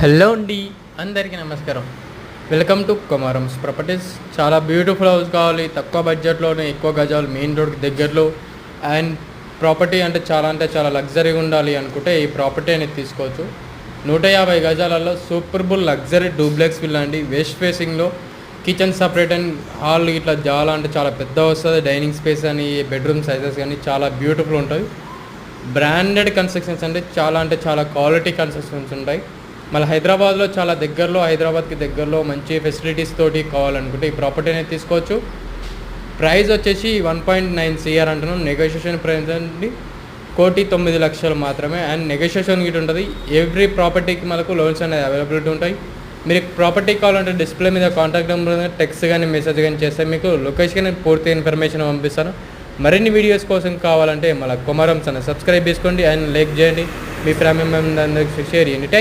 Hello అండి, అందరికీ నమస్కారం. Welcome to Komaram's properties. చాలా బ్యూటిఫుల్ హౌస్ కావాలి, తక్కువ బడ్జెట్లోనే, ఎక్కువ గజాలు, మెయిన్ రోడ్కి దగ్గరలో, అండ్ ప్రాపర్టీ అంటే చాలా లగ్జరీగా ఉండాలి అనుకుంటే ఈ ప్రాపర్టీ అనేది తీసుకోవచ్చు. 150 గజాలలో సూపర్బుల్ లగ్జరీ డూప్లెక్స్ విల్లా అండి. వెస్ట్ ఫేసింగ్లో కిచెన్ సపరేట్ అండ్ హాల్ ఇట్లా చాలా పెద్ద వస్తుంది. డైనింగ్ స్పేస్ అని, బెడ్రూమ్ సైజెస్ కానీ చాలా బ్యూటిఫుల్ ఉంటాయి. బ్రాండెడ్ కన్స్ట్రక్షన్స్ అంటే చాలా క్వాలిటీ కన్స్ట్రక్షన్స్ ఉంటాయి. మళ్ళీ హైదరాబాద్లో హైదరాబాద్కి దగ్గరలో మంచి ఫెసిలిటీస్ తోటి కావాలనుకుంటే ఈ ప్రాపర్టీ అనేది తీసుకోవచ్చు. ప్రైస్ వచ్చేసి 1.9 CR అంటున్నాం. నెగోషియేషన్ ప్రైస్ అండి 1,09,00,000 మాత్రమే. అండ్ నెగోషియేషన్ గిట్ ఉంటుంది. ఎవ్రీ ప్రాపర్టీకి మనకు లోన్స్ అనేది అవైలబిలిటీ ఉంటాయి. మీరు ప్రాపర్టీ కావాలంటే డిస్ప్లే మీద కాంటాక్ట్ నెంబర్ టెక్స్ట్ కానీ మెసేజ్ కానీ చేస్తే మీకు లొకేషన్ పూర్తి ఇన్ఫర్మేషన్ పంపిస్తాను. మరిన్ని వీడియోస్ కోసం కావాలంటే మన కొమరమ్స్ అని సబ్స్క్రైబ్ చేసుకోండి అండ్ లైక్ చేయండి. మీ ఫ్యామిలీ మెంబర్స్ అందరికీ షేర్ చేయండి. Thank you.